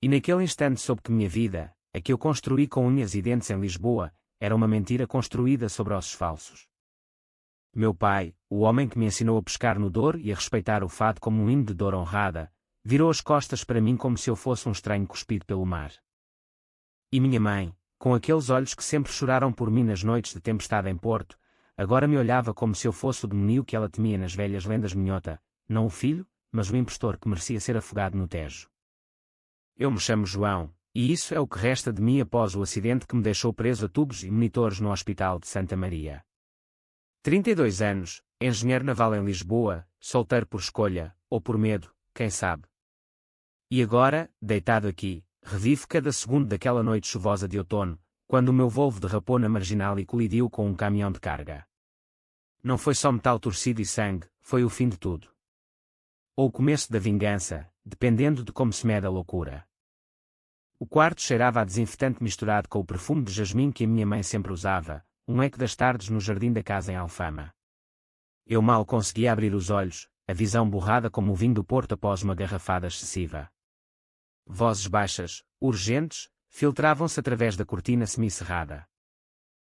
E naquele instante soube que minha vida, a que eu construí com unhas e dentes em Lisboa, era uma mentira construída sobre ossos falsos. Meu pai, o homem que me ensinou a pescar no Douro e a respeitar o fado como um hino de dor honrada, virou as costas para mim como se eu fosse um estranho cuspido pelo mar. E minha mãe, com aqueles olhos que sempre choraram por mim nas noites de tempestade em Porto, agora me olhava como se eu fosse o demoníaco que ela temia nas velhas lendas minhota, não o filho, mas o impostor que merecia ser afogado no Tejo. Eu me chamo João, e isso é o que resta de mim após o acidente que me deixou preso a tubos e monitores no Hospital de Santa Maria. 32 anos, engenheiro naval em Lisboa, solteiro por escolha, ou por medo, quem sabe. E agora, deitado aqui, revivo cada segundo daquela noite chuvosa de outono, quando o meu Volvo derrapou na marginal e colidiu com um caminhão de carga. Não foi só metal torcido e sangue, foi o fim de tudo. Ou o começo da vingança, dependendo de como se mede a loucura. O quarto cheirava a desinfetante misturado com o perfume de jasmim que a minha mãe sempre usava, um eco das tardes no jardim da casa em Alfama. Eu mal conseguia abrir os olhos, a visão borrada como o vinho do Porto após uma garrafada excessiva. Vozes baixas, urgentes, filtravam-se através da cortina semicerrada.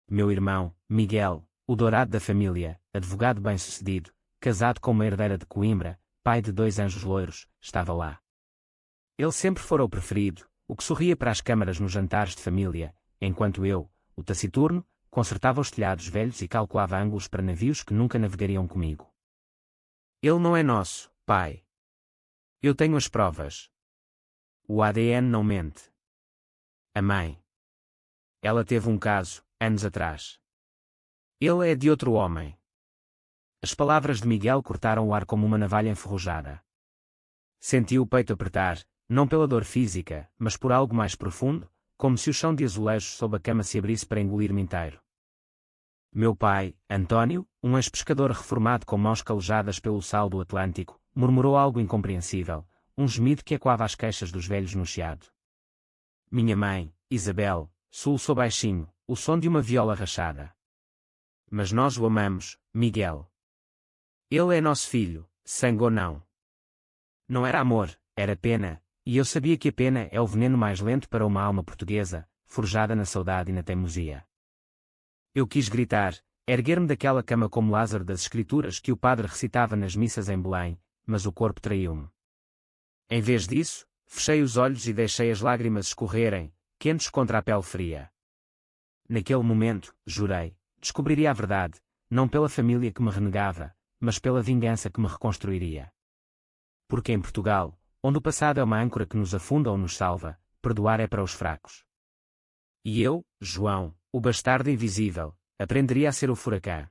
Meu irmão, Miguel, o dourado da família, advogado bem-sucedido, casado com uma herdeira de Coimbra, pai de 2 anjos loiros, estava lá. Ele sempre fora o preferido, o que sorria para as câmaras nos jantares de família, enquanto eu, o taciturno, consertava os telhados velhos e calculava ângulos para navios que nunca navegariam comigo. Ele não é nosso, pai. Eu tenho as provas. O ADN não mente. A mãe. Ela teve um caso, anos atrás. Ele é de outro homem. As palavras de Miguel cortaram o ar como uma navalha enferrujada. Senti o peito apertar, não pela dor física, mas por algo mais profundo, como se o chão de azulejos sob a cama se abrisse para engolir-me inteiro. Meu pai, António, um ex-pescador reformado com mãos calejadas pelo sal do Atlântico, murmurou algo incompreensível, um gemido que ecoava as queixas dos velhos no chiado. Minha mãe, Isabel, soluçou baixinho, o som de uma viola rachada. Mas nós o amamos, Miguel. Ele é nosso filho, sangue ou não. Não era amor, era pena, e eu sabia que a pena é o veneno mais lento para uma alma portuguesa, forjada na saudade e na teimosia. Eu quis gritar, erguer-me daquela cama como Lázaro das Escrituras que o padre recitava nas missas em Belém, mas o corpo traiu-me. Em vez disso, fechei os olhos e deixei as lágrimas escorrerem, quentes contra a pele fria. Naquele momento, jurei, descobriria a verdade, não pela família que me renegava, mas pela vingança que me reconstruiria. Porque em Portugal, onde o passado é uma âncora que nos afunda ou nos salva, perdoar é para os fracos. E eu, João, o bastardo invisível, aprenderia a ser o furacão.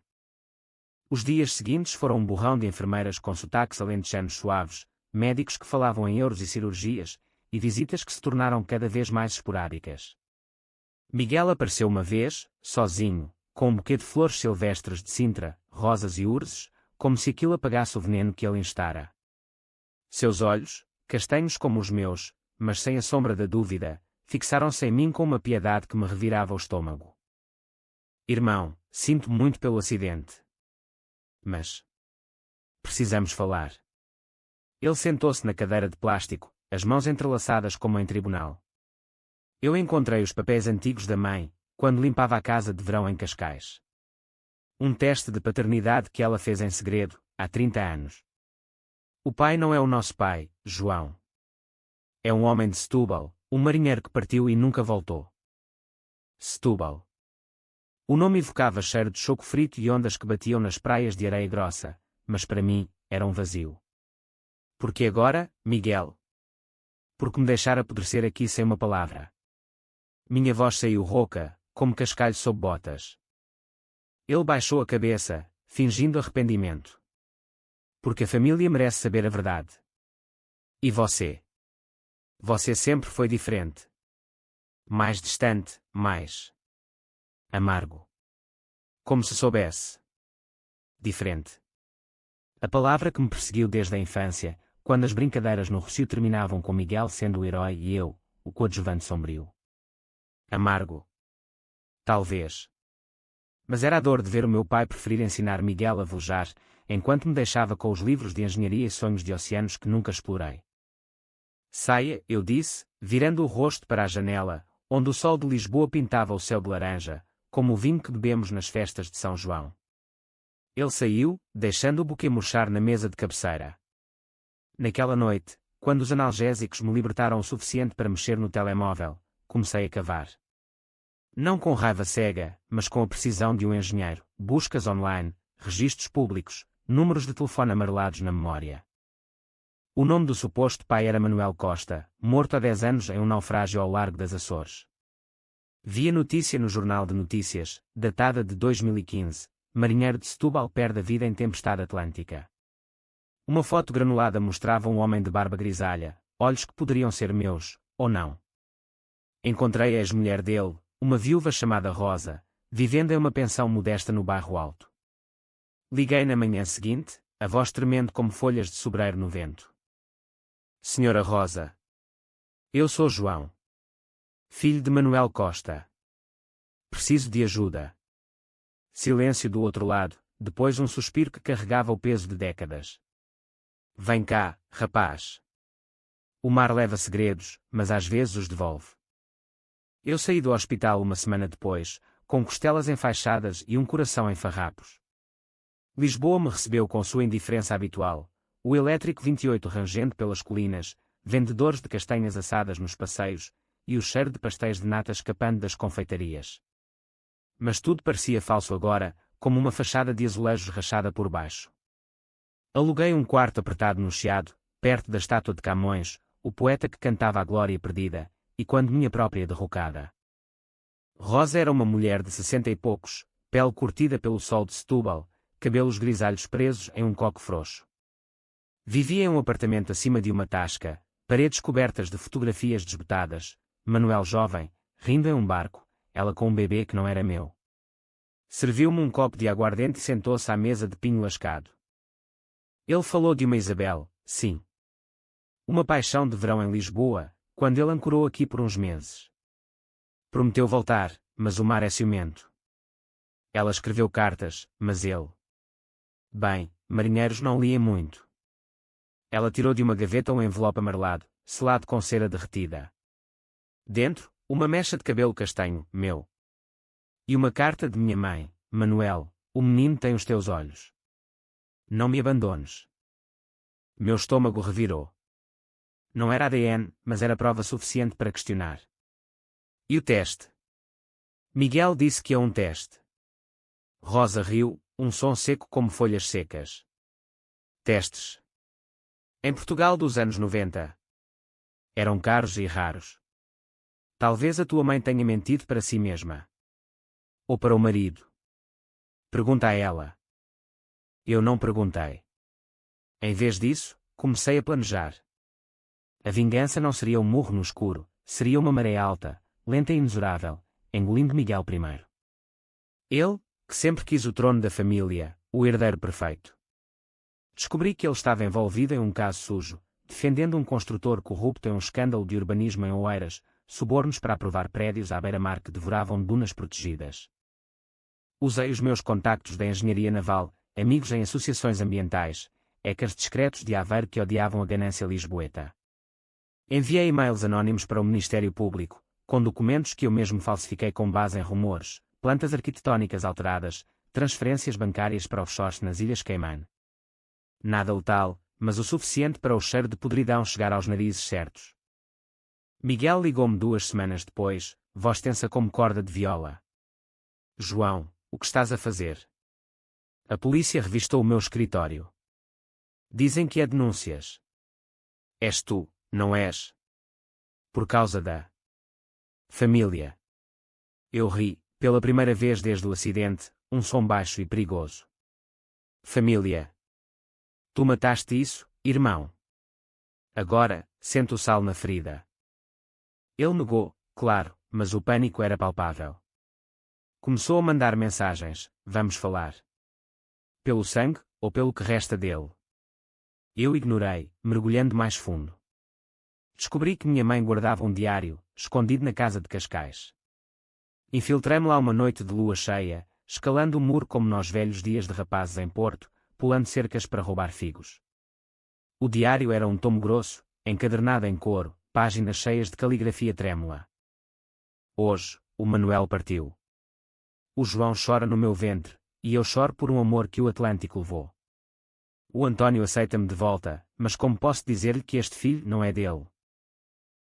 Os dias seguintes foram um borrão de enfermeiras com sotaques alentejanos suaves, médicos que falavam em euros e cirurgias, e visitas que se tornaram cada vez mais esporádicas. Miguel apareceu uma vez, sozinho, com um buquê de flores silvestres de Sintra, rosas e urzes, como se aquilo apagasse o veneno que ele instara. Seus olhos, castanhos como os meus, mas sem a sombra da dúvida, fixaram-se em mim com uma piedade que me revirava o estômago. Irmão, sinto muito pelo acidente. Mas precisamos falar. Ele sentou-se na cadeira de plástico, as mãos entrelaçadas como em tribunal. Eu encontrei os papéis antigos da mãe, quando limpava a casa de verão em Cascais. Um teste de paternidade que ela fez em segredo, há 30 anos. O pai não é o nosso pai, João. É um homem de Setúbal, um marinheiro que partiu e nunca voltou. Setúbal. O nome evocava cheiro de choco frito e ondas que batiam nas praias de areia grossa, mas para mim, era um vazio. Porque agora, Miguel? Porque me deixar apodrecer aqui sem uma palavra. Minha voz saiu rouca, como cascalho sob botas. Ele baixou a cabeça, fingindo arrependimento. Porque a família merece saber a verdade. E você? Você sempre foi diferente. Mais distante, mais amargo. Como se soubesse. Diferente. A palavra que me perseguiu desde a infância, quando as brincadeiras no Rocio terminavam com Miguel sendo o herói e eu, o coadjuvante sombrio. Amargo. Talvez. Mas era a dor de ver o meu pai preferir ensinar Miguel a velejar, enquanto me deixava com os livros de engenharia e sonhos de oceanos que nunca explorei. Saia, eu disse, virando o rosto para a janela, onde o sol de Lisboa pintava o céu de laranja, como o vinho que bebemos nas festas de São João. Ele saiu, deixando o buquê murchar na mesa de cabeceira. Naquela noite, quando os analgésicos me libertaram o suficiente para mexer no telemóvel, comecei a cavar. Não com raiva cega, mas com a precisão de um engenheiro, buscas online, registros públicos, números de telefone amarelados na memória. O nome do suposto pai era Manuel Costa, morto há 10 anos em um naufrágio ao largo das Açores. Vi a notícia no Jornal de Notícias, datada de 2015, marinheiro de Setúbal perde a vida em tempestade atlântica. Uma foto granulada mostrava um homem de barba grisalha, olhos que poderiam ser meus, ou não. Encontrei a ex-mulher dele, uma viúva chamada Rosa, vivendo em uma pensão modesta no Bairro Alto. Liguei na manhã seguinte, a voz tremendo como folhas de sobreiro no vento. Senhora Rosa. Eu sou João. Filho de Manuel Costa. Preciso de ajuda. Silêncio do outro lado, depois um suspiro que carregava o peso de décadas. Vem cá, rapaz. O mar leva segredos, mas às vezes os devolve. Eu saí do hospital uma semana depois, com costelas enfaixadas e um coração em farrapos. Lisboa me recebeu com sua indiferença habitual, o elétrico 28 rangendo pelas colinas, vendedores de castanhas assadas nos passeios, e o cheiro de pastéis de nata escapando das confeitarias. Mas tudo parecia falso agora, como uma fachada de azulejos rachada por baixo. Aluguei um quarto apertado no Chiado, perto da estátua de Camões, o poeta que cantava a glória perdida, e quando minha própria derrocada. Rosa era uma mulher de 60 e poucos, pele curtida pelo sol de Setúbal, cabelos grisalhos presos em um coque frouxo. Vivia em um apartamento acima de uma tasca, paredes cobertas de fotografias desbotadas, Manuel jovem, rindo em um barco, ela com um bebê que não era meu. Serviu-me um copo de aguardente e sentou-se à mesa de pinho lascado. Ele falou de uma Isabel, sim. Uma paixão de verão em Lisboa, quando ele ancorou aqui por uns meses. Prometeu voltar, mas o mar é ciumento. Ela escreveu cartas, mas ele... Bem, marinheiros não liem muito. Ela tirou de uma gaveta um envelope amarelado, selado com cera derretida. Dentro, uma mecha de cabelo castanho, meu. E uma carta de minha mãe, Manuel, o menino tem os teus olhos. Não me abandones. Meu estômago revirou. Não era ADN, mas era prova suficiente para questionar. E o teste? Miguel disse que é um teste. Rosa riu, um som seco como folhas secas. Testes. Em Portugal dos anos 90. Eram caros e raros. Talvez a tua mãe tenha mentido para si mesma. Ou para o marido. Pergunta a ela. Eu não perguntei. Em vez disso, comecei a planejar. A vingança não seria um murro no escuro, seria uma maré alta, lenta e inexorável, engolindo Miguel I. Ele, que sempre quis o trono da família, o herdeiro perfeito. Descobri que ele estava envolvido em um caso sujo, defendendo um construtor corrupto em um escândalo de urbanismo em Oeiras, subornos para aprovar prédios à beira-mar que devoravam dunas protegidas. Usei os meus contactos da engenharia naval, amigos em associações ambientais, hackers discretos de Aveiro que odiavam a ganância lisboeta. Enviei e-mails anónimos para o Ministério Público, com documentos que eu mesmo falsifiquei com base em rumores, plantas arquitetónicas alteradas, transferências bancárias para offshores nas Ilhas Cayman. Nada letal, mas o suficiente para o cheiro de podridão chegar aos narizes certos. Miguel ligou-me 2 semanas depois, voz tensa como corda de viola. João, o que estás a fazer? A polícia revistou o meu escritório. Dizem que é denúncias. És tu, não és? Por causa da família. Eu ri, pela primeira vez desde o acidente, um som baixo e perigoso. Família. Tu mataste isso, irmão. Agora, sente o sal na ferida. Ele negou, claro, mas o pânico era palpável. Começou a mandar mensagens, vamos falar. Pelo sangue, ou pelo que resta dele? Eu ignorei, mergulhando mais fundo. Descobri que minha mãe guardava um diário, escondido na casa de Cascais. Infiltrei-me lá uma noite de lua cheia, escalando o muro como nos velhos dias de rapazes em Porto, pulando cercas para roubar figos. O diário era um tomo grosso, encadernado em couro, páginas cheias de caligrafia trêmula. Hoje, o Manuel partiu. O João chora no meu ventre, e eu choro por um amor que o Atlântico levou. O Antônio aceita-me de volta, mas como posso dizer-lhe que este filho não é dele?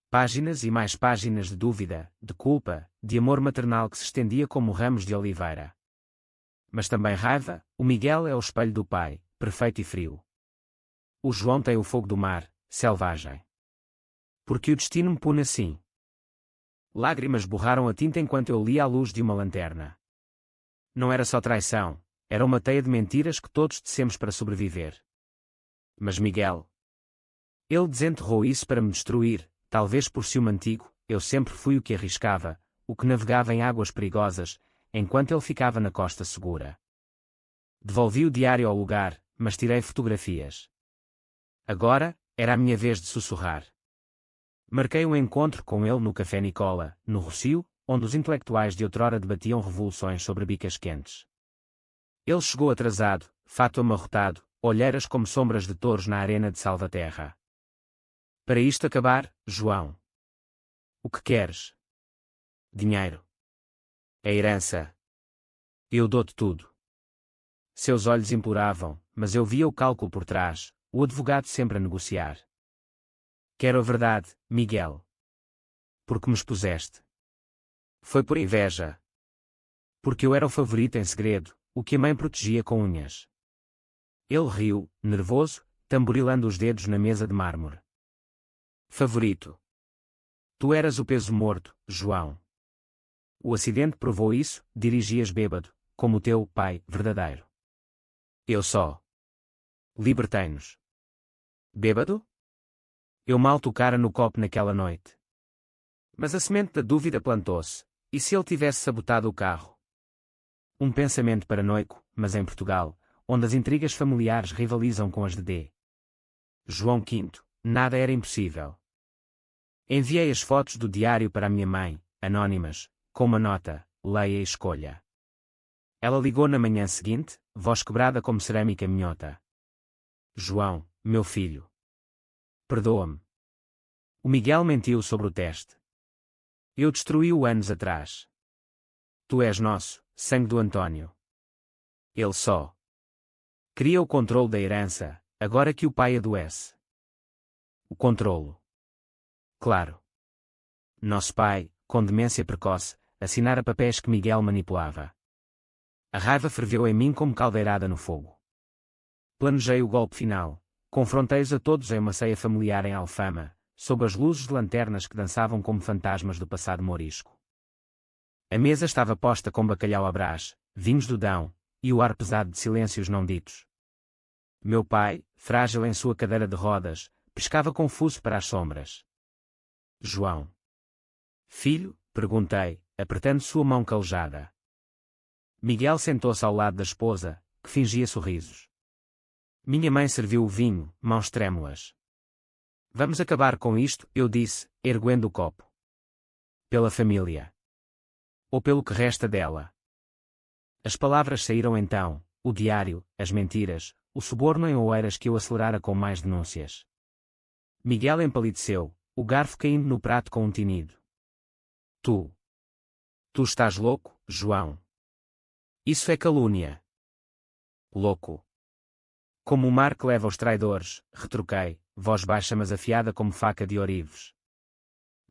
Páginas e mais páginas de dúvida, de culpa, de amor maternal que se estendia como ramos de oliveira. Mas também raiva. O Miguel é o espelho do pai, perfeito e frio. O João tem o fogo do mar, selvagem. Porque o destino me pune assim? Lágrimas borraram a tinta enquanto eu lia à luz de uma lanterna. Não era só traição, era uma teia de mentiras que todos tecemos para sobreviver. Mas Miguel? Ele desenterrou isso para me destruir, talvez por ciúme antigo. Eu sempre fui o que arriscava, o que navegava em águas perigosas, enquanto ele ficava na costa segura. Devolvi o diário ao lugar, mas tirei fotografias. Agora, era a minha vez de sussurrar. Marquei um encontro com ele no Café Nicola, no Rossio, onde os intelectuais de outrora debatiam revoluções sobre bicas quentes. Ele chegou atrasado, fato amarrotado, olheiras como sombras de touros na arena de Salvaterra. Para isto acabar, João. O que queres? Dinheiro. A herança. Eu dou-te tudo. Seus olhos imploravam, mas eu via o cálculo por trás, o advogado sempre a negociar. Quero a verdade, Miguel. Porque me expuseste. Foi por inveja. Porque eu era o favorito em segredo, o que a mãe protegia com unhas. Ele riu, nervoso, tamborilando os dedos na mesa de mármore. Favorito. Tu eras o peso morto, João. O acidente provou isso. Dirigias bêbado, como o teu pai verdadeiro. Eu só. Libertei-nos. Bêbado? Eu mal tocara no copo naquela noite. Mas a semente da dúvida plantou-se. E se ele tivesse sabotado o carro? Um pensamento paranoico, mas em Portugal, onde as intrigas familiares rivalizam com as de D. João V, nada era impossível. Enviei as fotos do diário para a minha mãe, anónimas, com uma nota: leia e escolha. Ela ligou na manhã seguinte, voz quebrada como cerâmica minhota. João, meu filho. Perdoa-me. O Miguel mentiu sobre o teste. Eu destruí-o anos atrás. Tu és nosso, sangue do Antônio. Ele só queria o controle da herança, agora que o pai adoece. O controlo. Claro. Nosso pai, com demência precoce, assinara papéis que Miguel manipulava. A raiva ferveu em mim como caldeirada no fogo. Planejei o golpe final. Confrontei-os a todos em uma ceia familiar em Alfama, sob as luzes de lanternas que dançavam como fantasmas do passado mourisco. A mesa estava posta com bacalhau à brás, vinhos do Dão, e o ar pesado de silêncios não ditos. Meu pai, frágil em sua cadeira de rodas, pescava confuso para as sombras. João. Filho? Perguntei, apertando sua mão calejada. Miguel sentou-se ao lado da esposa, que fingia sorrisos. Minha mãe serviu o vinho, mãos trêmulas. Vamos acabar com isto, eu disse, erguendo o copo. Pela família. Ou pelo que resta dela. As palavras saíram então, o diário, as mentiras, o suborno em oeiras que eu acelerara com mais denúncias. Miguel empalideceu, o garfo caindo no prato com um tinido. Tu estás louco, João. Isso é calúnia. Louco. Como o mar que leva os traidores, retruquei, voz baixa mas afiada como faca de ourives.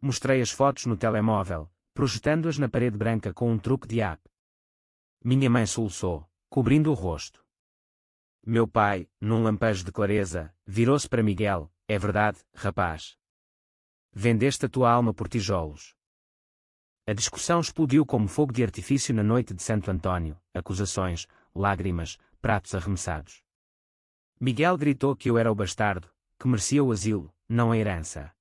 Mostrei as fotos no telemóvel, projetando-as na parede branca com um truque de app. Minha mãe soluçou, cobrindo o rosto. Meu pai, num lampejo de clareza, virou-se para Miguel: é verdade, rapaz. Vendeste a tua alma por tijolos. A discussão explodiu como fogo de artifício na noite de Santo Antônio, acusações, lágrimas, pratos arremessados. Miguel gritou que eu era o bastardo, que merecia o asilo, não a herança.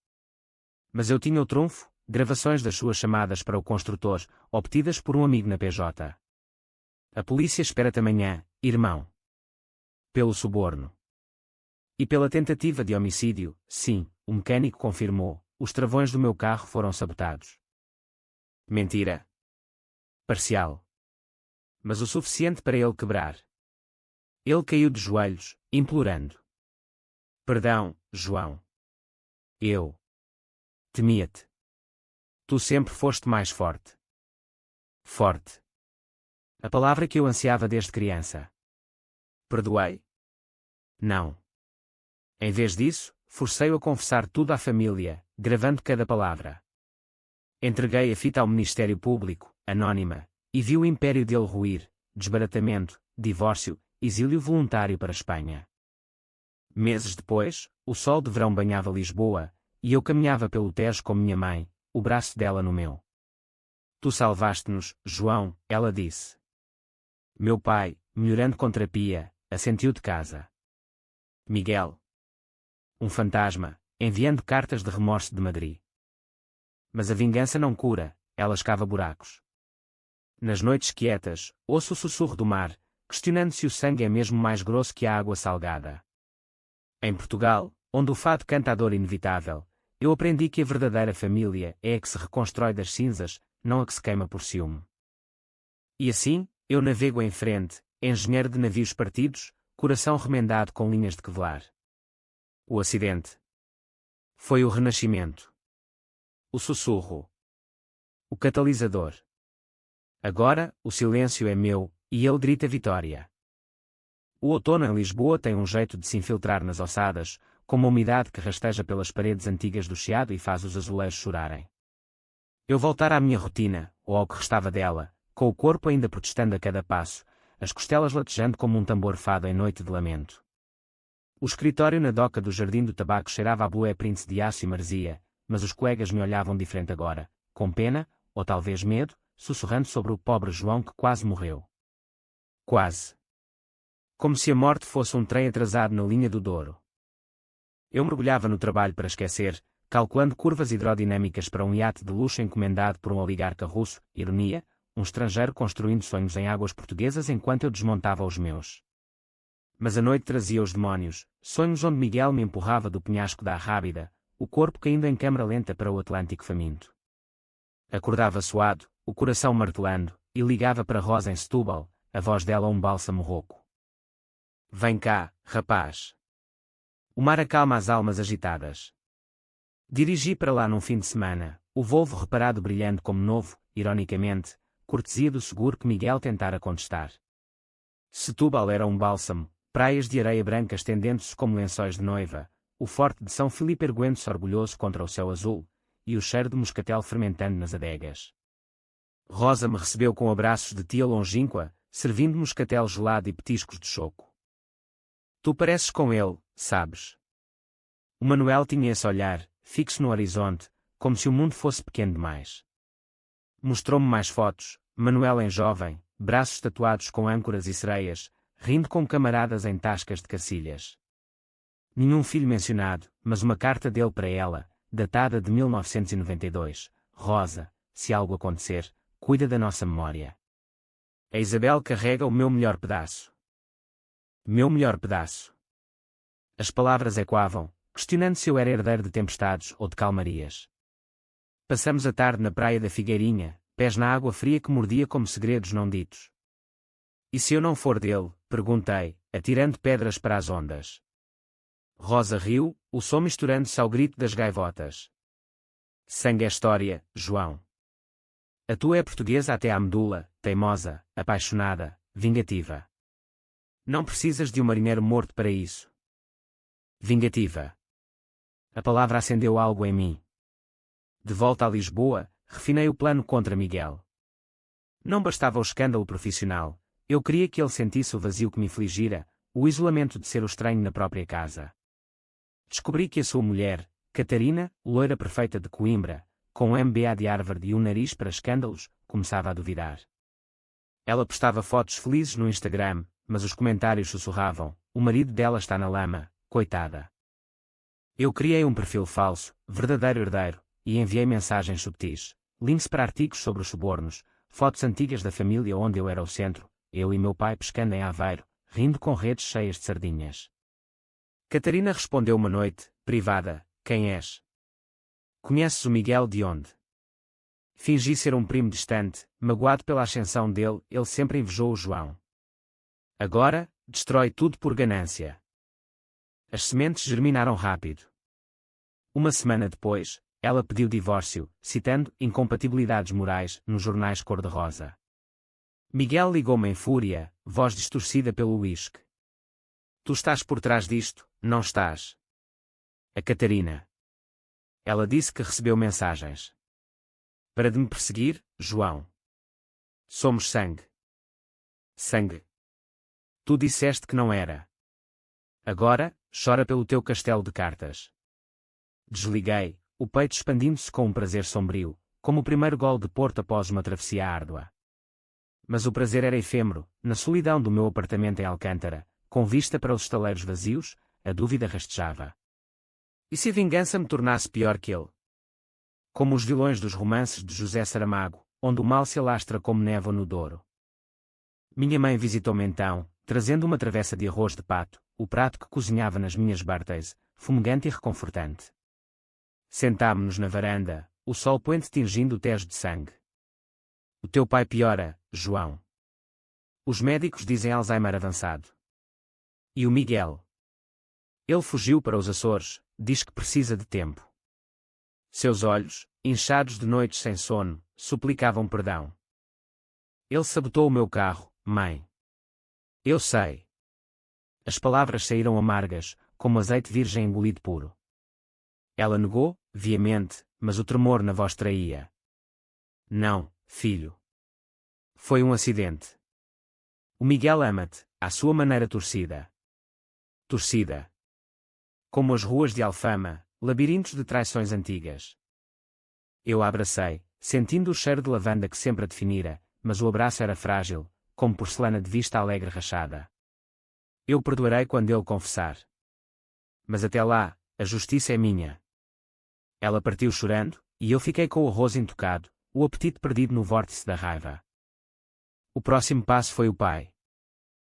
Mas eu tinha o trunfo, gravações das suas chamadas para o construtor, obtidas por um amigo na PJ. A polícia espera-te amanhã, irmão. Pelo suborno. E pela tentativa de homicídio, sim, o mecânico confirmou, os travões do meu carro foram sabotados. Mentira. Parcial. Mas o suficiente para ele quebrar. Ele caiu de joelhos, implorando. Perdão, João. Eu Temia-te. Tu sempre foste mais forte. Forte. A palavra que eu ansiava desde criança. Perdoei? Não. Em vez disso, forcei-o a confessar tudo à família, gravando cada palavra. Entreguei a fita ao Ministério Público, anônima, e vi o império dele ruir, desbaratamento, divórcio, exílio voluntário para a Espanha. Meses depois, o sol de verão banhava Lisboa, e eu caminhava pelo Tejo com minha mãe, o braço dela no meu. Tu salvaste-nos, João, ela disse. Meu pai, melhorando com terapia, assentiu de casa. Miguel. Um fantasma, enviando cartas de remorso de Madrid. Mas a vingança não cura, ela escava buracos. Nas noites quietas, ouço o sussurro do mar, questionando se o sangue é mesmo mais grosso que a água salgada. Em Portugal, onde o fado canta a dor inevitável, eu aprendi que a verdadeira família é a que se reconstrói das cinzas, não a que se queima por ciúme. E assim, eu navego em frente, engenheiro de navios partidos, coração remendado com linhas de Kevlar. O acidente. Foi o renascimento. O sussurro. O catalisador. Agora, o silêncio é meu, e ele grita vitória. O outono em Lisboa tem um jeito de se infiltrar nas ossadas, como a umidade que rasteja pelas paredes antigas do Chiado e faz os azulejos chorarem. Eu voltar à minha rotina, ou ao que restava dela, com o corpo ainda protestando a cada passo, as costelas latejando como um tambor fado em noite de lamento. O escritório na doca do Jardim do Tabaco cheirava a Blue Prince de aço e maresia, mas os colegas me olhavam diferente agora, com pena, ou talvez medo, sussurrando sobre o pobre João que quase morreu. Quase. Como se a morte fosse um trem atrasado na linha do Douro. Eu mergulhava no trabalho para esquecer, calculando curvas hidrodinâmicas para um iate de luxo encomendado por um oligarca russo, ironia, um estrangeiro construindo sonhos em águas portuguesas enquanto eu desmontava os meus. Mas a noite trazia os demónios, sonhos onde Miguel me empurrava do penhasco da Arrábida, o corpo caindo em câmara lenta para o Atlântico faminto. Acordava suado, o coração martelando, e ligava para Rosa em Setúbal, a voz dela um bálsamo rouco. Vem cá, rapaz. O mar acalma as almas agitadas. Dirigi para lá num fim de semana, o Volvo reparado brilhando como novo, ironicamente, cortesia do seguro que Miguel tentara contestar. Setúbal era um bálsamo, praias de areia branca estendendo-se como lençóis de noiva, o forte de São Filipe erguendo-se orgulhoso contra o céu azul, e o cheiro de moscatel fermentando nas adegas. Rosa me recebeu com abraços de tia longínqua, servindo moscatel gelado e petiscos de choco. Tu pareces com ele, sabes? O Manuel tinha esse olhar, fixo no horizonte, como se o mundo fosse pequeno demais. Mostrou-me mais fotos, Manuel em jovem, braços tatuados com âncoras e sereias, rindo com camaradas em tascas de cacilhas. Nenhum filho mencionado, mas uma carta dele para ela, datada de 1992. Rosa, se algo acontecer, cuida da nossa memória. A Isabel carrega o meu melhor pedaço. Meu melhor pedaço. As palavras ecoavam, questionando se eu era herdeiro de tempestades ou de calmarias. Passamos a tarde na praia da Figueirinha, pés na água fria que mordia como segredos não ditos. E se eu não for dele? Perguntei, atirando pedras para as ondas. Rosa riu, o som misturando-se ao grito das gaivotas. Sangue é história, João. A tua é portuguesa até à medula, teimosa, apaixonada, vingativa. Não precisas de um marinheiro morto para isso. Vingativa. A palavra acendeu algo em mim. De volta a Lisboa, refinei o plano contra Miguel. Não bastava o escândalo profissional, eu queria que ele sentisse o vazio que me infligira, o isolamento de ser o estranho na própria casa. Descobri que a sua mulher, Catarina, loira perfeita de Coimbra, com um MBA de Harvard e um nariz para escândalos, começava a duvidar. Ela postava fotos felizes no Instagram, mas os comentários sussurravam, o marido dela está na lama, coitada. Eu criei um perfil falso, verdadeiro herdeiro, e enviei mensagens subtis, links para artigos sobre os subornos, fotos antigas da família onde eu era o centro, eu e meu pai pescando em Aveiro, rindo com redes cheias de sardinhas. Catarina respondeu uma noite, privada, quem és? Conheces o Miguel de onde? Fingi ser um primo distante, magoado pela ascensão dele, ele sempre invejou o João. Agora, destrói tudo por ganância. As sementes germinaram rápido. Uma semana depois, ela pediu divórcio, citando incompatibilidades morais nos jornais cor-de-rosa. Miguel ligou-me em fúria, voz distorcida pelo uísque. Tu estás por trás disto, não estás? A Catarina. Ela disse que recebeu mensagens. Para de me perseguir, João. Somos sangue. Sangue. Tu disseste que não era. Agora, chora pelo teu castelo de cartas. Desliguei, o peito expandindo-se com um prazer sombrio, como o primeiro gol de Porto após uma travessia árdua. Mas o prazer era efêmero, na solidão do meu apartamento em Alcântara, com vista para os estaleiros vazios, a dúvida rastejava. E se a vingança me tornasse pior que ele? Como os vilões dos romances de José Saramago, onde o mal se alastra como névoa no Douro. Minha mãe visitou-me então, trazendo uma travessa de arroz de pato, o prato que cozinhava nas minhas bartês, fumegante e reconfortante. Sentámo-nos na varanda, o sol poente tingindo o tejo de sangue. O teu pai piora, João. Os médicos dizem Alzheimer avançado. E o Miguel? Ele fugiu para os Açores, diz que precisa de tempo. Seus olhos, inchados de noites sem sono, suplicavam perdão. Ele sabotou o meu carro, mãe. Eu sei. As palavras saíram amargas, como azeite virgem engolido puro. Ela negou, veemente, mas o tremor na voz traía. Não, filho. Foi um acidente. O Miguel ama-te, à sua maneira torcida. Torcida. Como as ruas de Alfama, labirintos de traições antigas. Eu a abracei, sentindo o cheiro de lavanda que sempre a definira, mas o abraço era frágil, como porcelana de vista alegre rachada. Eu perdoarei quando ele confessar. Mas até lá, a justiça é minha. Ela partiu chorando, e eu fiquei com o arroz intocado, o apetite perdido no vórtice da raiva. O próximo passo foi o pai.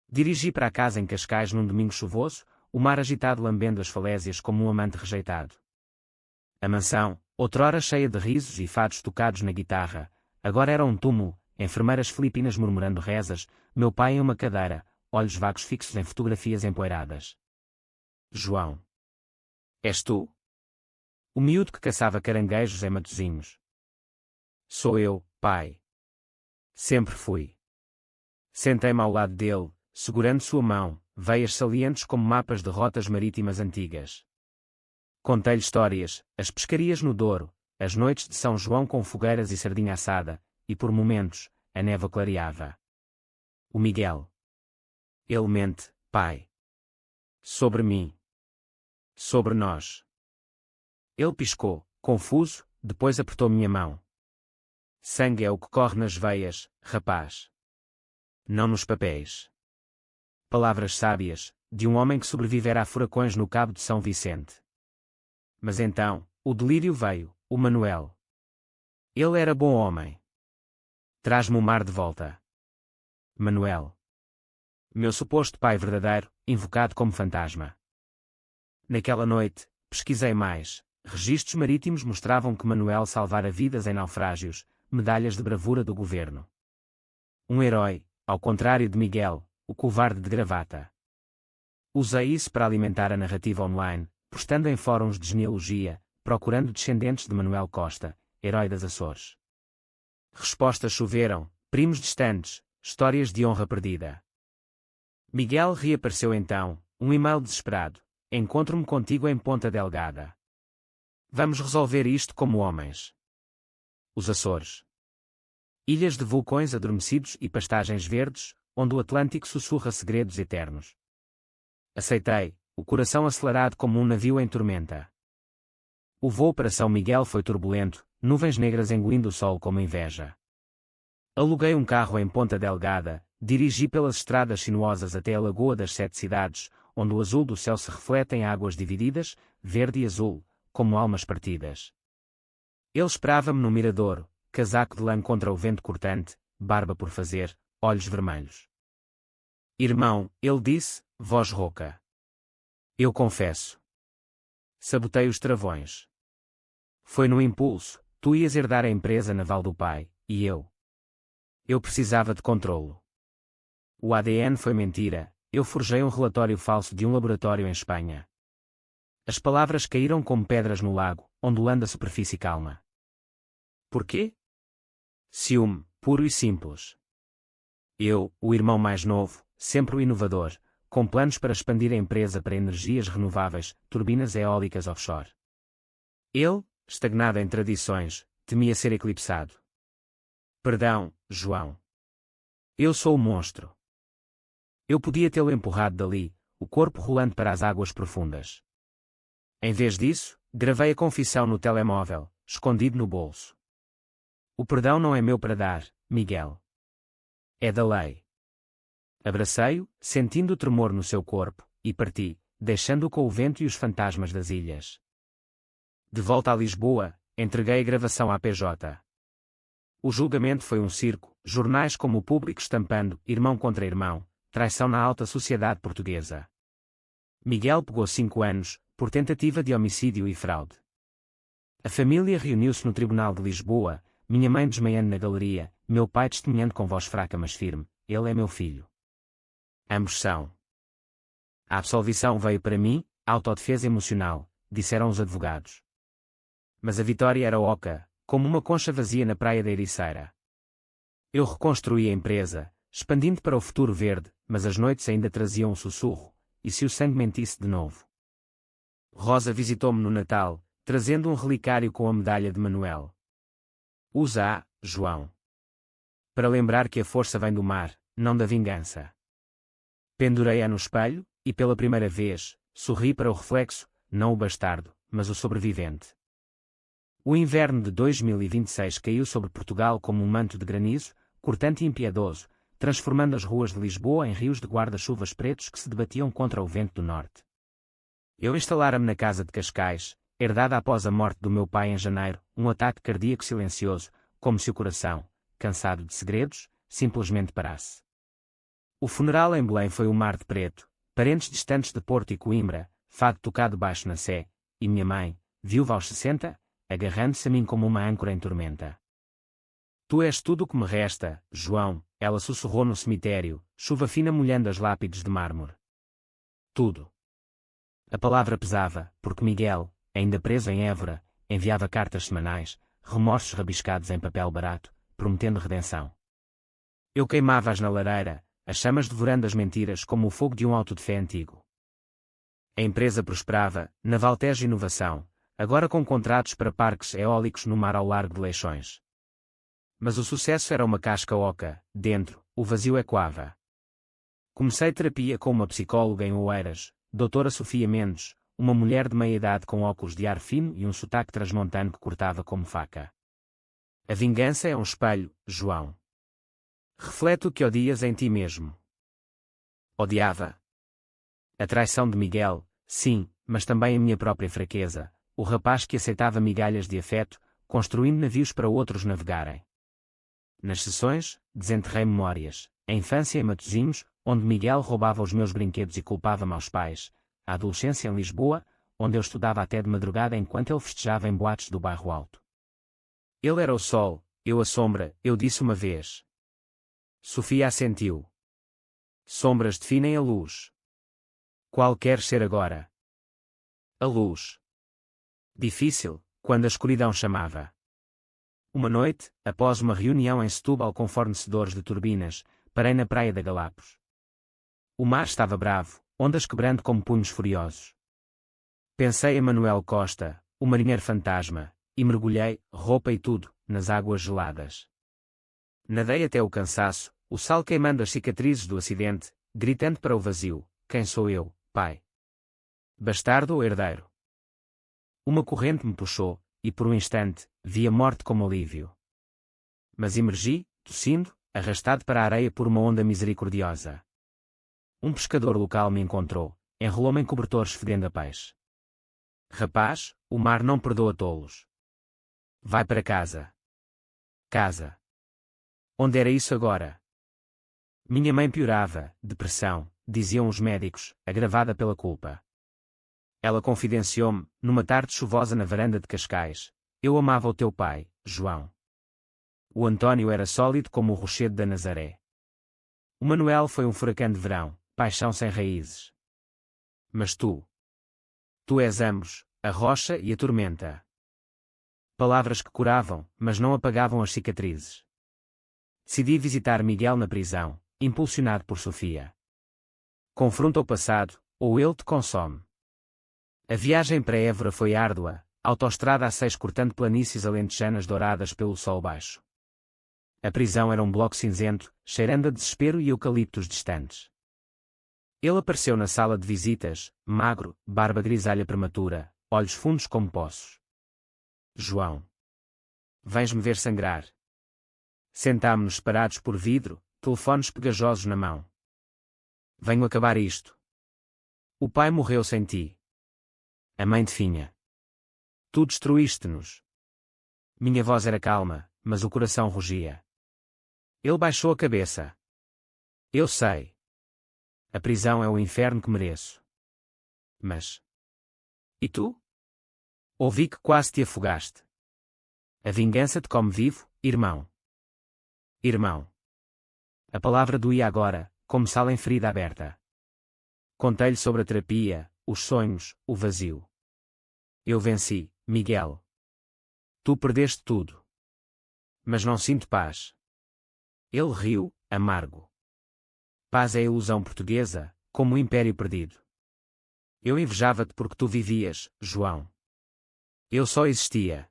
Dirigi para a casa em Cascais num domingo chuvoso, o mar agitado lambendo as falésias como um amante rejeitado. A mansão, outrora cheia de risos e fados tocados na guitarra, agora era um túmulo, enfermeiras filipinas murmurando rezas, meu pai em uma cadeira, olhos vagos fixos em fotografias empoeiradas. João. És tu? O miúdo que caçava caranguejos em Matosinhos. Sou eu, pai. Sempre fui. Sentei-me ao lado dele, segurando sua mão, veias salientes como mapas de rotas marítimas antigas. Contei-lhe histórias, as pescarias no Douro, as noites de São João com fogueiras e sardinha assada, e por momentos, a névoa clareava. O Miguel. Ele mente, pai. Sobre mim. Sobre nós. Ele piscou, confuso, depois apertou minha mão. Sangue é o que corre nas veias, rapaz. Não nos papéis. Palavras sábias, de um homem que sobrevivera a furacões no Cabo de São Vicente. Mas então, o delírio veio, o Manuel. Ele era bom homem. Traz-me o mar de volta. Manuel. Meu suposto pai verdadeiro, invocado como fantasma. Naquela noite, pesquisei mais. Registros marítimos mostravam que Manuel salvara vidas em naufrágios, medalhas de bravura do governo. Um herói, ao contrário de Miguel, o covarde de gravata. Usei isso para alimentar a narrativa online, postando em fóruns de genealogia, procurando descendentes de Manuel Costa, herói das Açores. Respostas choveram, primos distantes, histórias de honra perdida. Miguel reapareceu então, um e-mail desesperado. Encontro-me contigo em Ponta Delgada. Vamos resolver isto como homens. Os Açores. Ilhas de vulcões adormecidos e pastagens verdes, onde o Atlântico sussurra segredos eternos. Aceitei, o coração acelerado como um navio em tormenta. O voo para São Miguel foi turbulento, nuvens negras engolindo o sol como inveja. Aluguei um carro em Ponta Delgada, dirigi pelas estradas sinuosas até a Lagoa das Sete Cidades, onde o azul do céu se reflete em águas divididas, verde e azul, como almas partidas. Ele esperava-me no miradouro, casaco de lã contra o vento cortante, barba por fazer, olhos vermelhos. Irmão, ele disse, voz rouca. Eu confesso. Sabotei os travões. Foi no impulso, tu ias herdar a empresa naval do pai, e eu. Eu precisava de controlo. O ADN foi mentira, eu forjei um relatório falso de um laboratório em Espanha. As palavras caíram como pedras no lago, ondulando a superfície calma. Porquê? Ciúme, puro e simples. Eu, o irmão mais novo, sempre o inovador, com planos para expandir a empresa para energias renováveis, turbinas eólicas offshore. Ele, estagnado em tradições, temia ser eclipsado. Perdão, João. Eu sou o monstro. Eu podia tê-lo empurrado dali, o corpo rolando para as águas profundas. Em vez disso, gravei a confissão no telemóvel, escondido no bolso. O perdão não é meu para dar, Miguel. É da lei. Abracei-o, sentindo o tremor no seu corpo, e parti, deixando-o com o vento e os fantasmas das ilhas. De volta a Lisboa, entreguei a gravação à PJ. O julgamento foi um circo, jornais como o Público estampando, irmão contra irmão, traição na alta sociedade portuguesa. Miguel pegou 5 anos, por tentativa de homicídio e fraude. A família reuniu-se no Tribunal de Lisboa, minha mãe desmaiando na galeria, meu pai testemunhando com voz fraca mas firme, ele é meu filho. Ambos são. A absolvição veio para mim, autodefesa emocional, disseram os advogados. Mas a vitória era oca, como uma concha vazia na praia da Ericeira. Eu reconstruí a empresa, expandindo para o futuro verde, mas as noites ainda traziam um sussurro, e se o sangue mentisse de novo? Rosa visitou-me no Natal, trazendo um relicário com a medalha de Manuel. Usa-a, João. Para lembrar que a força vem do mar, não da vingança. Pendurei-a no espelho, e pela primeira vez, sorri para o reflexo, não o bastardo, mas o sobrevivente. O inverno de 2026 caiu sobre Portugal como um manto de granizo, cortante e impiedoso, transformando as ruas de Lisboa em rios de guarda-chuvas pretos que se debatiam contra o vento do norte. Eu instalara-me na casa de Cascais, herdada após a morte do meu pai em janeiro, um ataque cardíaco silencioso, como se o coração, cansado de segredos, simplesmente parasse. O funeral em Belém foi um mar de preto, parentes distantes de Porto e Coimbra, fado tocado baixo na Sé, e minha mãe, viúva aos 60, agarrando-se a mim como uma âncora em tormenta. Tu és tudo o que me resta, João, ela sussurrou no cemitério, chuva fina molhando as lápides de mármore. Tudo. A palavra pesava, porque Miguel, ainda preso em Évora, enviava cartas semanais, remorsos rabiscados em papel barato, prometendo redenção. Eu queimava-as na lareira, as chamas devorando as mentiras como o fogo de um auto de fé antigo. A empresa prosperava, na Valtejo Inovação, agora com contratos para parques eólicos no mar ao largo de Leixões. Mas o sucesso era uma casca oca, dentro, o vazio ecoava. Comecei terapia com uma psicóloga em Oeiras, doutora Sofia Mendes, uma mulher de meia-idade com óculos de ar fino e um sotaque transmontano que cortava como faca. A vingança é um espelho, João. Reflete o que odias em ti mesmo. Odiava. A traição de Miguel, sim, mas também a minha própria fraqueza, o rapaz que aceitava migalhas de afeto, construindo navios para outros navegarem. Nas sessões, desenterrei memórias, a infância em Matosinhos, onde Miguel roubava os meus brinquedos e culpava-me aos pais, a adolescência em Lisboa, onde eu estudava até de madrugada enquanto ele festejava em boates do bairro Alto. Ele era o sol, eu a sombra, eu disse uma vez. Sofia assentiu. Sombras definem a luz. Qual queres ser agora? A luz. Difícil, quando a escuridão chamava. Uma noite, após uma reunião em Setúbal com fornecedores de turbinas, parei na praia da Galapos. O mar estava bravo, ondas quebrando como punhos furiosos. Pensei em Manuel Costa, o marinheiro fantasma, e mergulhei, roupa e tudo, nas águas geladas. Nadei até o cansaço, o sal queimando as cicatrizes do acidente, gritando para o vazio: quem sou eu, pai? Bastardo ou herdeiro? Uma corrente me puxou, e por um instante, vi a morte como alívio. Mas emergi, tossindo, arrastado para a areia por uma onda misericordiosa. Um pescador local me encontrou, enrolou-me em cobertores fedendo a peixe. Rapaz, o mar não perdoa tolos. Vai para casa. Casa. Onde era isso agora? Minha mãe piorava, depressão, diziam os médicos, agravada pela culpa. Ela confidenciou-me, numa tarde chuvosa na varanda de Cascais: eu amava o teu pai, João. O António era sólido como o rochedo da Nazaré. O Manuel foi um furacão de verão, paixão sem raízes. Mas tu? Tu és ambos, a rocha e a tormenta. Palavras que curavam, mas não apagavam as cicatrizes. Decidi visitar Miguel na prisão, impulsionado por Sofia. Confronta o passado, ou ele te consome. A viagem para Évora foi árdua, autoestrada A6 cortando planícies alentejanas douradas pelo sol baixo. A prisão era um bloco cinzento, cheirando a desespero e eucaliptos distantes. Ele apareceu na sala de visitas, magro, barba grisalha prematura, olhos fundos como poços. João. Vens-me ver sangrar. Sentámo-nos separados por vidro, telefones pegajosos na mão. Venho acabar isto. O pai morreu sem ti. A mãe definha. Tu destruíste-nos. Minha voz era calma, mas o coração rugia. Ele baixou a cabeça. Eu sei. A prisão é o inferno que mereço. Mas... E tu? Ouvi que quase te afogaste. A vingança te come vivo, irmão. Irmão. A palavra doía agora, como sal em ferida aberta. Contei-lhe sobre a terapia, os sonhos, o vazio. Eu venci, Miguel. Tu perdeste tudo. Mas não sinto paz. Ele riu, amargo. Paz é a ilusão portuguesa, como o império perdido. Eu invejava-te porque tu vivias, João. Eu só existia.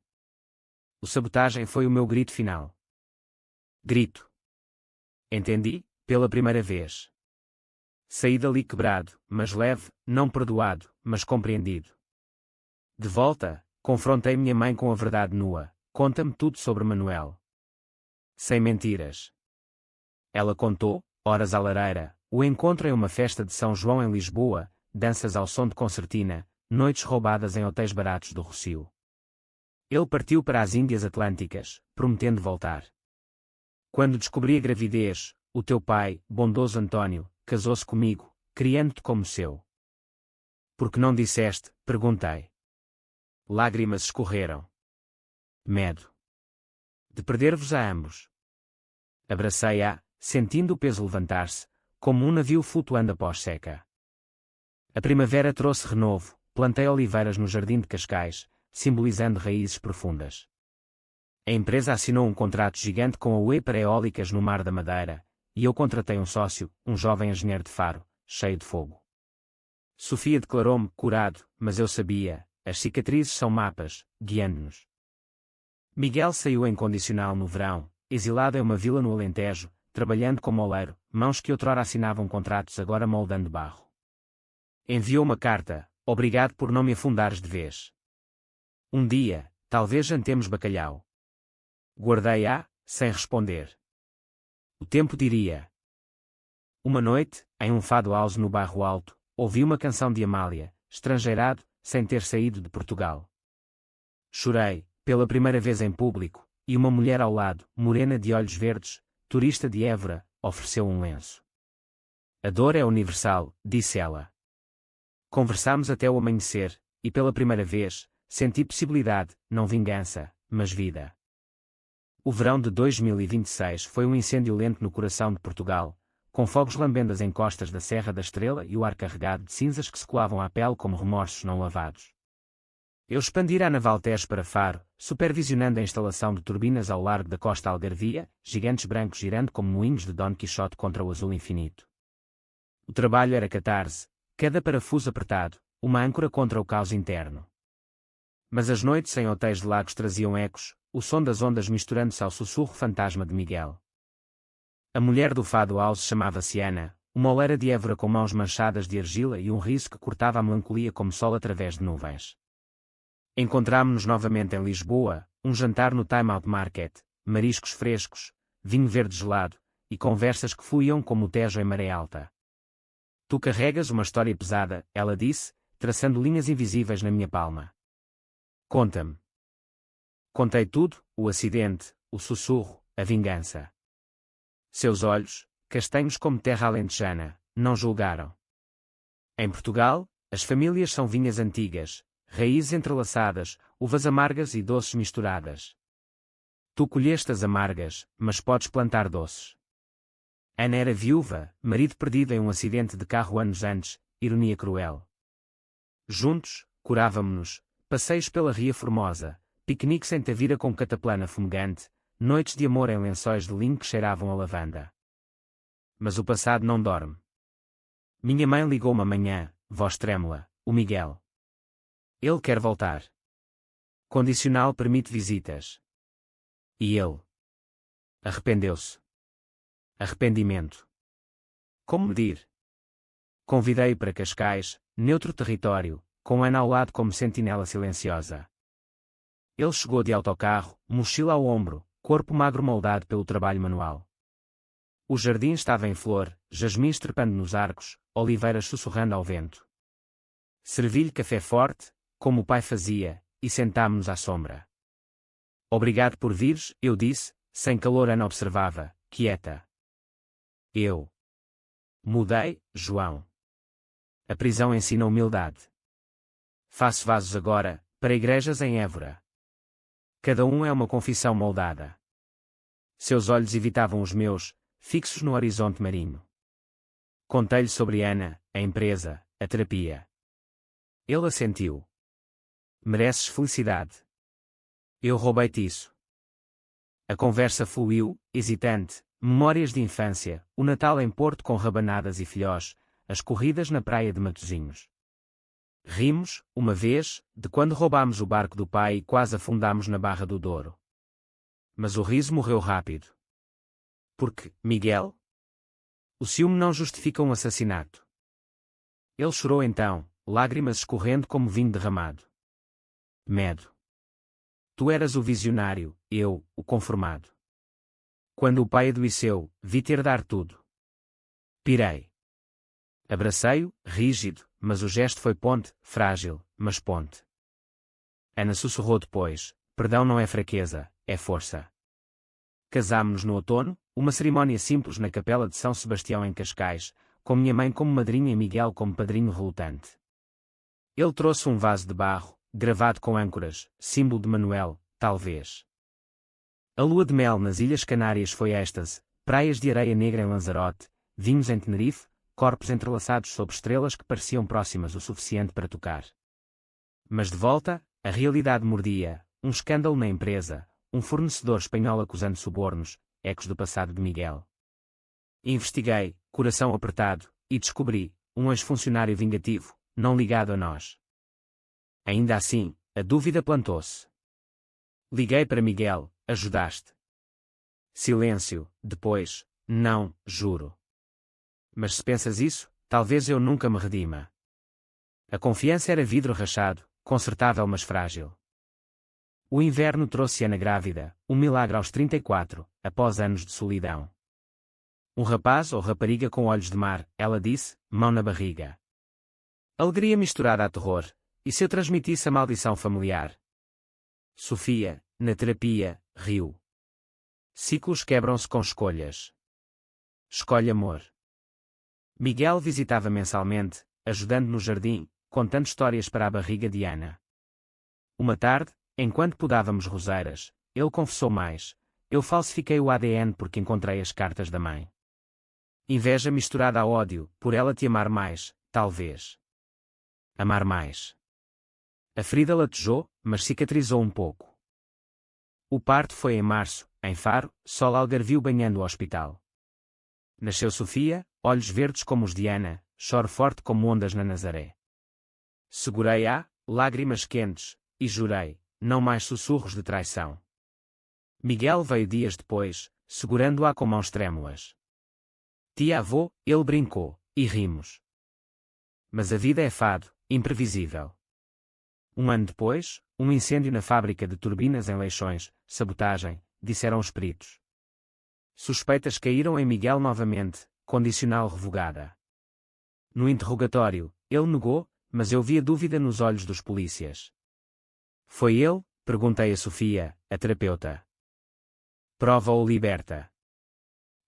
O sabotagem foi o meu grito final. Grito. Entendi, pela primeira vez. Saí dali quebrado, mas leve, não perdoado, mas compreendido. De volta, confrontei minha mãe com a verdade nua. Conta-me tudo sobre Manuel. Sem mentiras. Ela contou, horas à lareira, o encontro em uma festa de São João em Lisboa, danças ao som de concertina, noites roubadas em hotéis baratos do Rossio. Ele partiu para as Índias Atlânticas, prometendo voltar. Quando descobri a gravidez, o teu pai, bondoso António, casou-se comigo, criando-te como seu. Por que não disseste? Perguntei. Lágrimas escorreram. Medo. De perder-vos a ambos. Abracei-a, sentindo o peso levantar-se, como um navio flutuando após seca. A primavera trouxe renovo, plantei oliveiras no jardim de Cascais, simbolizando raízes profundas. A empresa assinou um contrato gigante com a UE para eólicas no Mar da Madeira, e eu contratei um sócio, um jovem engenheiro de Faro, cheio de fogo. Sofia declarou-me curado, mas eu sabia, as cicatrizes são mapas, guiando-nos. Miguel saiu em condicional no verão, exilado em uma vila no Alentejo, trabalhando como oleiro, mãos que outrora assinavam contratos agora moldando barro. Enviou uma carta, obrigado por não me afundares de vez. Um dia, talvez jantemos bacalhau. Guardei-a, sem responder. O tempo diria. Uma noite, em um fado house no Bairro Alto, ouvi uma canção de Amália, estrangeirado, sem ter saído de Portugal. Chorei, pela primeira vez em público, e uma mulher ao lado, morena de olhos verdes, turista de Évora, ofereceu um lenço. A dor é universal, disse ela. Conversámos até o amanhecer, e pela primeira vez, senti possibilidade, não vingança, mas vida. O verão de 2026 foi um incêndio lento no coração de Portugal, com fogos lambendo as encostas da Serra da Estrela e o ar carregado de cinzas que se colavam à pele como remorsos não lavados. Eu expandira a naval Tejo para Faro, supervisionando a instalação de turbinas ao largo da costa algarvia, gigantes brancos girando como moinhos de Don Quixote contra o azul infinito. O trabalho era catarse, cada parafuso apertado, uma âncora contra o caos interno. Mas as noites em hotéis de lagos traziam ecos, o som das ondas misturando-se ao sussurro fantasma de Miguel. A mulher do fado house chamava-se Ana, uma oleira de Évora com mãos manchadas de argila e um riso que cortava a melancolia como sol através de nuvens. Encontrámo-nos novamente em Lisboa, um jantar no Time Out Market, mariscos frescos, vinho verde gelado, e conversas que fluíam como o Tejo em maré alta. Tu carregas uma história pesada, ela disse, traçando linhas invisíveis na minha palma. Conta-me. Contei tudo, o acidente, o sussurro, a vingança. Seus olhos, castanhos como terra alentejana, não julgaram. Em Portugal, as famílias são vinhas antigas, raízes entrelaçadas, uvas amargas e doces misturadas. Tu colheste as amargas, mas podes plantar doces. Ana era viúva, marido perdido em um acidente de carro anos antes, ironia cruel. Juntos, curávamo-nos, passeios pela Ria Formosa, piqueniques em Tavira com cataplana fumegante, noites de amor em lençóis de linho que cheiravam a lavanda. Mas o passado não dorme. Minha mãe ligou-me amanhã, voz trêmula, o Miguel. Ele quer voltar. Condicional permite visitas. E ele? Arrependeu-se. Arrependimento. Como medir? Convidei-o para Cascais, neutro território, com Ana ao lado como sentinela silenciosa. Ele chegou de autocarro, mochila ao ombro, corpo magro moldado pelo trabalho manual. O jardim estava em flor, jasmins trepando nos arcos, oliveiras sussurrando ao vento. Servi-lhe café forte, como o pai fazia, e sentámo-nos à sombra. Obrigado por vires, eu disse, sem calor. Ana observava, quieta. Eu. Mudei, João. A prisão ensina humildade. Faço vasos agora, para igrejas em Évora. Cada um é uma confissão moldada. Seus olhos evitavam os meus, fixos no horizonte marinho. Contei-lhe sobre Ana, a empresa, a terapia. Ele assentiu. Mereces felicidade. Eu roubei-te isso. A conversa fluiu, hesitante, memórias de infância, o Natal em Porto com rabanadas e filhós, as corridas na praia de Matosinhos. Rimos, uma vez, de quando roubámos o barco do pai e quase afundámos na Barra do Douro. Mas o riso morreu rápido. Porque, Miguel? O ciúme não justifica um assassinato. Ele chorou então, lágrimas escorrendo como vinho derramado. Medo. Tu eras o visionário, eu, o conformado. Quando o pai adoeceu, vi ter dar tudo. Pirei. Abracei-o, rígido, mas o gesto foi ponte, frágil, mas ponte. Ana sussurrou depois, perdão não é fraqueza, é força. Casámo-nos no outono, uma cerimónia simples na capela de São Sebastião em Cascais, com minha mãe como madrinha e Miguel como padrinho relutante. Ele trouxe um vaso de barro, gravado com âncoras, símbolo de Manuel, talvez. A lua de mel nas Ilhas Canárias foi êxtase, praias de areia negra em Lanzarote, vinhos em Tenerife, corpos entrelaçados sob estrelas que pareciam próximas o suficiente para tocar. Mas de volta, a realidade mordia, um escândalo na empresa, um fornecedor espanhol acusando subornos, ecos do passado de Miguel. Investiguei, coração apertado, e descobri, um ex-funcionário vingativo, não ligado a nós. Ainda assim, a dúvida plantou-se. Liguei para Miguel, ajudaste. Silêncio, depois, não, juro. Mas se pensas isso, talvez eu nunca me redima. A confiança era vidro rachado, consertável mas frágil. O inverno trouxe Ana grávida, um milagre aos 34, após anos de solidão. Um rapaz ou rapariga com olhos de mar, ela disse, mão na barriga. Alegria misturada a terror, e se eu transmitisse a maldição familiar? Sofia, na terapia, riu. Ciclos quebram-se com escolhas. Escolhe amor. Miguel visitava mensalmente, ajudando no jardim, contando histórias para a barriga de Ana. Uma tarde, enquanto podávamos roseiras, ele confessou mais. Eu falsifiquei o ADN porque encontrei as cartas da mãe. Inveja misturada a ódio, por ela te amar mais, talvez. Amar mais. A ferida latejou, mas cicatrizou um pouco. O parto foi em março, em Faro, sol algarvio banhando o hospital. Nasceu Sofia, olhos verdes como os de Ana, choro forte como ondas na Nazaré. Segurei-a, lágrimas quentes, e jurei, não mais sussurros de traição. Miguel veio dias depois, segurando-a com mãos trêmulas. Tia-avô, ele brincou, e rimos. Mas a vida é fado, imprevisível. Um ano depois, um incêndio na fábrica de turbinas em Leixões, sabotagem, disseram os peritos. Suspeitas caíram em Miguel novamente, condicional revogada. No interrogatório, ele negou, mas eu via dúvida nos olhos dos polícias. Foi ele? Perguntei a Sofia, a terapeuta. Prova ou liberta?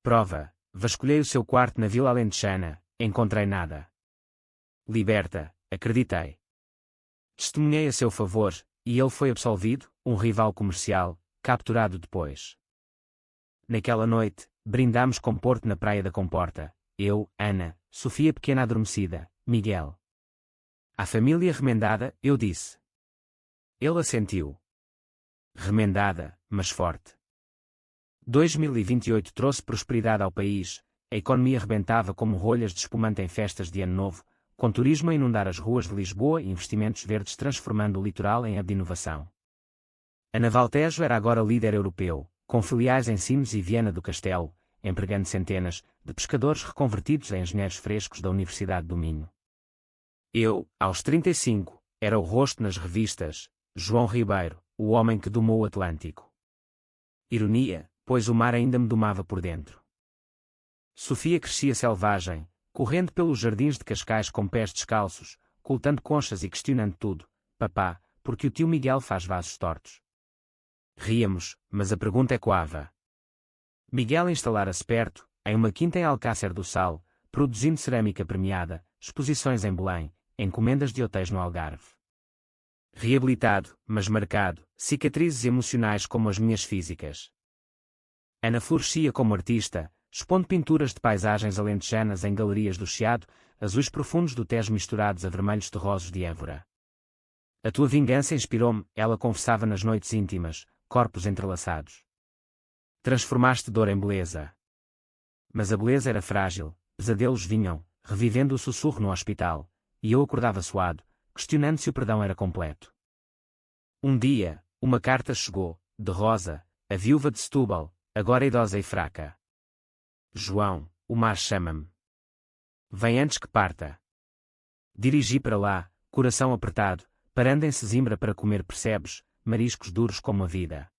Prova. Vasculhei o seu quarto na Vila Alentejana, encontrei nada. Liberta, acreditei. Testemunhei a seu favor, e ele foi absolvido, um rival comercial, capturado depois. Naquela noite, brindámos com Porto na praia da Comporta, eu, Ana, Sofia pequena adormecida, Miguel. A família remendada, eu disse. Ele assentiu. Remendada, mas forte. 2028 trouxe prosperidade ao país, a economia rebentava como rolhas de espumante em festas de Ano Novo, com turismo a inundar as ruas de Lisboa e investimentos verdes transformando o litoral em hub de inovação. A Navaltejo era agora líder europeu, com filiais em Sines e Viana do Castelo, empregando centenas de pescadores reconvertidos em engenheiros frescos da Universidade do Minho. Eu, aos 35, era o rosto nas revistas, João Ribeiro, o homem que domou o Atlântico. Ironia, pois o mar ainda me domava por dentro. Sofia crescia selvagem, correndo pelos jardins de Cascais com pés descalços, coltando conchas e questionando tudo. Papá, porque o tio Miguel faz vasos tortos? Ríamos, mas a pergunta ecoava. Miguel instalara-se perto, em uma quinta em Alcácer do Sal, produzindo cerâmica premiada, exposições em Belém, encomendas de hotéis no Algarve. Reabilitado, mas marcado, cicatrizes emocionais como as minhas físicas. Ana florescia como artista, expondo pinturas de paisagens alentejanas em galerias do Chiado, azuis profundos do Tejo misturados a vermelhos terrosos de Évora. A tua vingança inspirou-me, ela confessava nas noites íntimas, corpos entrelaçados. Transformaste dor em beleza. Mas a beleza era frágil, pesadelos vinham, revivendo o sussurro no hospital, e eu acordava suado, questionando se o perdão era completo. Um dia, uma carta chegou, de Rosa, a viúva de Setúbal, agora idosa e fraca. João, o mar chama-me. Vem antes que parta. Dirigi para lá, coração apertado, parando em Sesimbra para comer, percebes, mariscos duros como a vida.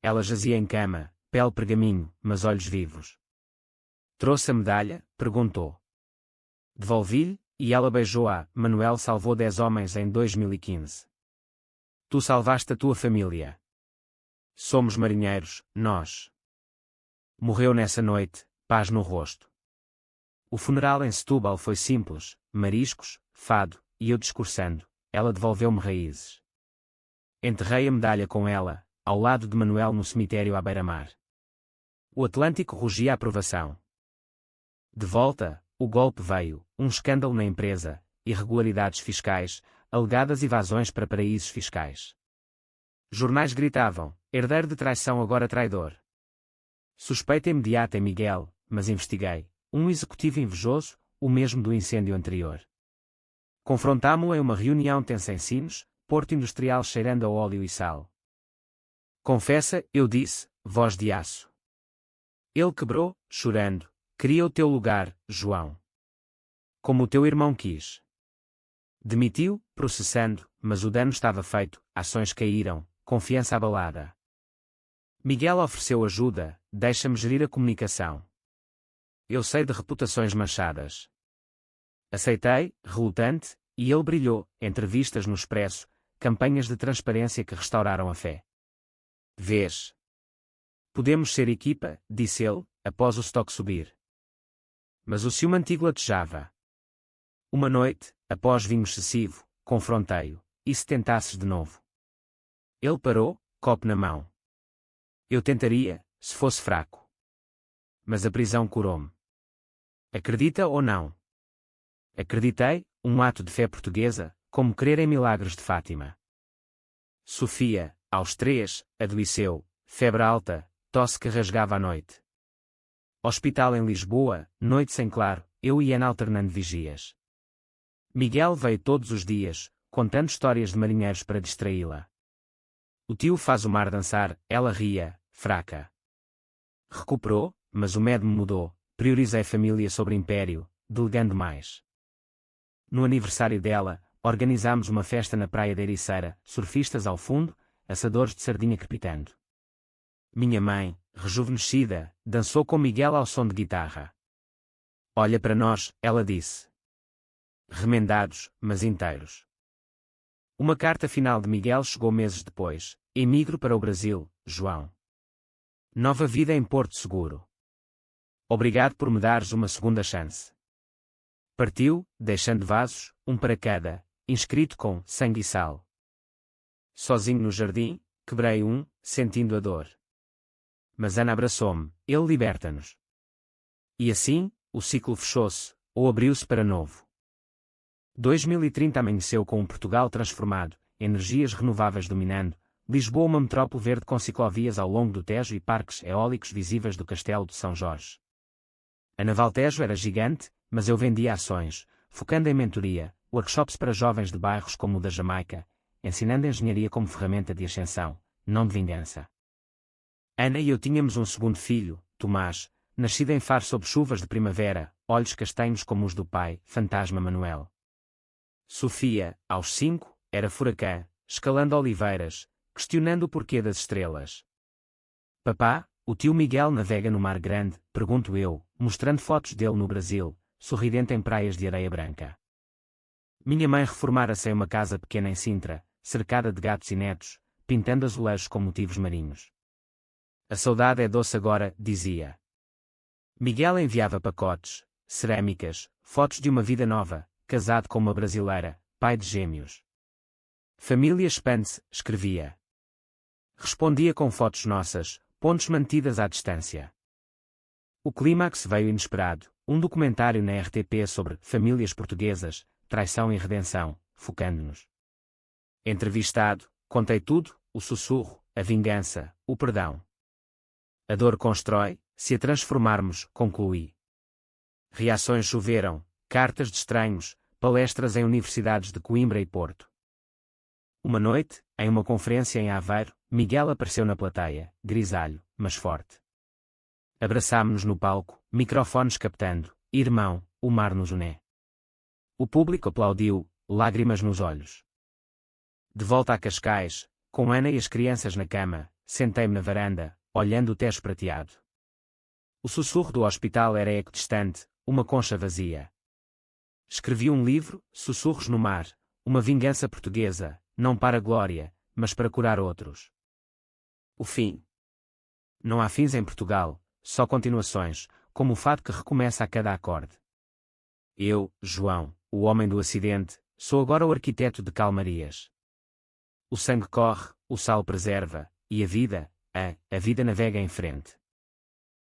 Ela jazia em cama, pele pergaminho, mas olhos vivos. Trouxe a medalha? Perguntou. Devolvi-lhe, e ela beijou-a. Manuel salvou 10 homens em 2015. Tu salvaste a tua família. Somos marinheiros, nós. Morreu nessa noite, paz no rosto. O funeral em Setúbal foi simples, mariscos, fado, e eu discursando, ela devolveu-me raízes. Enterrei a medalha com ela, ao lado de Manuel no cemitério à beira-mar. O Atlântico rugia a aprovação. De volta, o golpe veio, um escândalo na empresa, irregularidades fiscais, alegadas evasões para paraísos fiscais. Jornais gritavam, herdeiro de traição agora traidor. Suspeita imediata em Miguel, mas investiguei, um executivo invejoso, o mesmo do incêndio anterior. Confrontámo-o em uma reunião tensa em Sines, porto industrial cheirando a óleo e sal. Confessa, eu disse, voz de aço. Ele quebrou, chorando, queria o teu lugar, João. Como o teu irmão quis. Demitiu, processando, mas o dano estava feito, ações caíram, confiança abalada. Miguel ofereceu ajuda, deixa-me gerir a comunicação. Eu sei de reputações manchadas. Aceitei, relutante, e ele brilhou, entrevistas no Expresso, campanhas de transparência que restauraram a fé. Vês? Podemos ser equipa, disse ele, após o estoque subir. Mas o ciúme antigo latejava. Uma noite, após vinho excessivo, confrontei-o, e se tentasses de novo? Ele parou, copo na mão. Eu tentaria, se fosse fraco. Mas a prisão curou-me. Acredita ou não? Acreditei, um ato de fé portuguesa, como crer em milagres de Fátima. Sofia, aos 3, adoeceu, febre alta, tosse que rasgava a noite. Hospital em Lisboa, noite sem claro, eu e Ana alternando vigias. Miguel veio todos os dias, contando histórias de marinheiros para distraí-la. O tio faz o mar dançar, ela ria, fraca. Recuperou, mas o médium mudou, priorizei família sobre império, delegando mais. No aniversário dela, organizámos uma festa na praia da Ericeira, surfistas ao fundo, assadores de sardinha crepitando. Minha mãe, rejuvenescida, dançou com Miguel ao som de guitarra. Olha para nós, ela disse. Remendados, mas inteiros. Uma carta final de Miguel chegou meses depois. Emigro para o Brasil, João. Nova vida em Porto Seguro. Obrigado por me dares uma segunda chance. Partiu, deixando vasos, um para cada, inscrito com sangue e sal. Sozinho no jardim, quebrei um, sentindo a dor. Mas Ana abraçou-me, ele liberta-nos. E assim, o ciclo fechou-se, ou abriu-se para novo. 2030 amanheceu com um Portugal transformado, energias renováveis dominando, Lisboa uma metrópole verde com ciclovias ao longo do Tejo e parques eólicos visíveis do Castelo de São Jorge. A Navaltejo era gigante, mas eu vendia ações, focando em mentoria, workshops para jovens de bairros como o da Jamaica, ensinando engenharia como ferramenta de ascensão, não de vingança. Ana e eu tínhamos um segundo filho, Tomás, nascido em Faro sob chuvas de primavera, olhos castanhos como os do pai, fantasma Manuel. Sofia, aos 5, era furacã, escalando oliveiras, questionando o porquê das estrelas. Papá, o tio Miguel navega no Mar Grande, pergunto eu, mostrando fotos dele no Brasil, sorridente em praias de areia branca. Minha mãe reformara-se em uma casa pequena em Sintra, cercada de gatos e netos, pintando azulejos com motivos marinhos. A saudade é doce agora, dizia. Miguel enviava pacotes, cerâmicas, fotos de uma vida nova, casado com uma brasileira, pai de gêmeos. Família expande-se, escrevia. Respondia com fotos nossas, pontos mantidas à distância. O clímax veio inesperado, um documentário na RTP sobre famílias portuguesas, traição e redenção, focando-nos. Entrevistado, contei tudo, o sussurro, a vingança, o perdão. A dor constrói, se a transformarmos, concluí. Reações choveram, cartas de estranhos, palestras em universidades de Coimbra e Porto. Uma noite, em uma conferência em Aveiro, Miguel apareceu na plateia, grisalho, mas forte. Abraçámo-nos no palco, microfones captando, irmão, o mar nos une. O público aplaudiu, lágrimas nos olhos. De volta a Cascais, com Ana e as crianças na cama, sentei-me na varanda, olhando o Tejo prateado. O sussurro do hospital era eco distante, uma concha vazia. Escrevi um livro, Sussurros no Mar, uma vingança portuguesa, não para a glória, mas para curar outros. O fim. Não há fins em Portugal, só continuações, como o fado que recomeça a cada acorde. Eu, João, o homem do acidente, sou agora o arquiteto de calmarias. O sangue corre, o sal preserva, e a vida navega em frente.